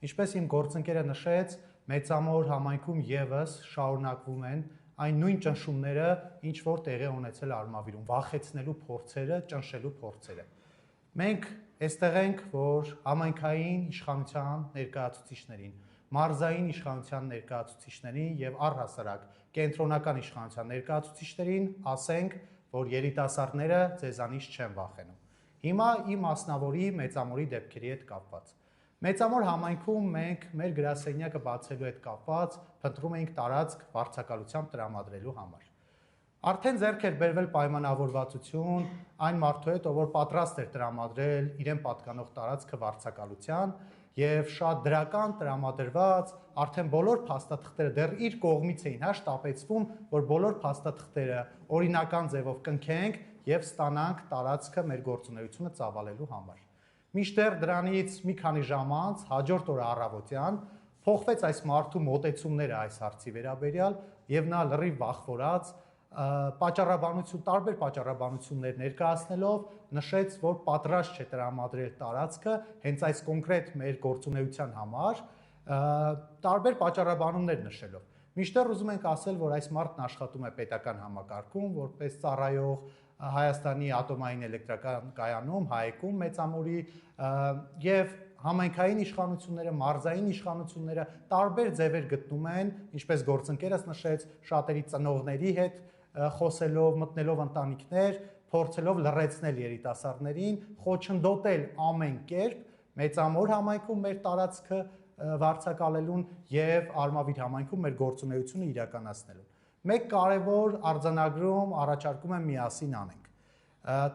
Ինչպես իմ գործընկերը նշեց, Մեծամոր համայնքում եւս շարունակվում են այն նույն ճնշումները, ինչ որ տեղի ունեցել Արմավիրում, վախեցնելու փորձերը, ճնշելու փորձերը։ Մենք այստեղ ենք, որ համայնքային իշխանության ներկայացուցիչներին, մարզային իշխանության ներկայացուցիչներին եւ առհասարակ կենտրոնական իշխանության ներկայացուցիչներին ասենք, որ երիտասարդները ձեզանից չեն վախենում։ Հիմա իմ մասնավորի Մեծամորի դեպքերի հետ կապված։ Մեծամոր համայնքում մենք մեր գրասենյակը բացելու հետ կապված փնտրում էինք տարածք վարձակալությամբ տրամադրելու համար։ Արդեն ձեռք էր բերվել պայմանավորվածություն այն մարդու հետ, ով որ պատրաստ էր տրամադրել իրեն պատկանող տարածքը վարձակալության եւ շատ դրական տրամադրված, արդեն բոլոր փաստաթղթերը դեռ իր կողմից էին հաշտապեցվում, որ բոլոր փաստաթղթերը օրինական ձևով կնքենք եւ ստանանք տարածքը մեր գործունեությունը ծավալելու համար։ Մինչդեռ դրանից մի քանի ժամ անց հաջորդ օրը առավոտյան փոխվեց այս մարդու մոտեցումները այս հարցի վերաբերյալ եւ նա լրիվ վախվորած տարբեր պատճառաբանություններ ներկայացնելով նշեց, որ պատրաստ չէ տրամադրել տարածքը հենց այս կոնկրետ մեր գործունեության համար, տարբեր պատճառաբանումներ նշելով։ Մինչդեռ ուզում ենք ասել, որ այս մարդն աշխատում է պետական համակարգում, որպես ծառայող Հայաստանի ատոմային էլեկտրական կայանում, ՀԱԷԿ-ում Մեծամորի եւ համայնքային իշխանությունները, մարզային իշխանությունները տարբեր ձևեր գտնում են, ինչպես գործընկերս նշեց, շատերի ծնողների հետ խոսելով, մտնելով ընտանիքներ, փորձելով լռեցնել երիտասարդներին, խոչընդոտել ամեն կերպ Մեծամոր համայնքում մեր տարածքը վարձակալելուն եւ Արմավիր համայնքում մեր գործունեությունը իրականացնելուն։ Մեկ կարևոր արձանագրում առաջարկում եմ միասին անենք։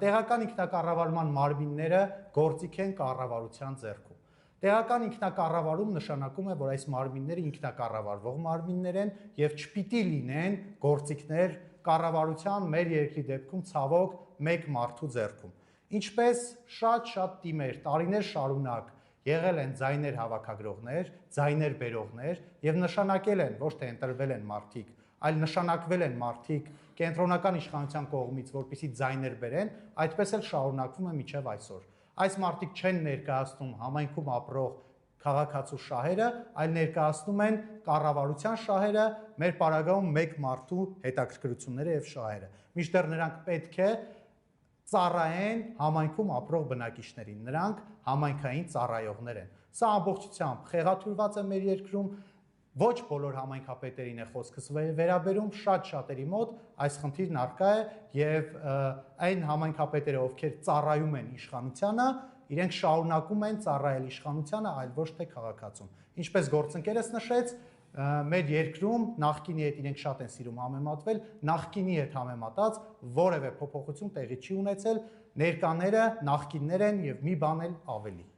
Տեղական ինքնակառավարման մարմինները գործիք են կառավարության ձեռքում։ Տեղական ինքնակառավարում նշանակում է, որ այս մարմինները ինքնակառավարվող մարմիններ են եւ չպիտի լինեն գործիքներ կառավարության մեր երկրի դեպքում ցավոք մեկ մարդու ձեռքում։ Ինչպես շատ թիմեր տարիներ շարունակ եղել են ձայներ հավաքագրողներ, ձայներ բերողներ եւ նշանակել են, ոչ թե ընտրվել են մարդիկ, այլ նշանակվել են մարդիկ կենտրոնական իշխանության կողմից, որպեսզի ձայներ բերեն, այդպես էլ շարունակվում է մինչև այսօր։ Այս մարդիկ չեն ներկայացնում համայնքում ապրող քաղաքացու շահերը, այլ ներկայացնում են կառավարության շահերը, մեր պարագայում մեկ մարդու հետաքրքրությունները եւ շահերը։ Մինչդեռ նրանք պետք է ծառայեն համայնքում ապրող բնակիչներին, նրանք համայնքային ծառայողներ են։ Սա ամբողջությամբ խեղաթյուրված է մեր երկրում, ոչ բոլոր համայնքապետերին է խոսքս վերաբերում, շատ-շատերի մոտ այս խնդիրն առկա է եւ այն համայնքապետերը, ովքեր ծառայում են իշխանությանը, իրենք շարունակում են ծառայել իշխանությանը, այլ ոչ թե քաղաքացուն։ Ինչպես գործընկերս նշեց, մեր երկրում նախկինի հետ իրենք շատ են սիրում համեմատվել, նախկինի հետ համեմատած որևէ փոփոխություն տեղի չի ունեցել, ներկաները նախկիններ են եւ մի բան էլ ավելի։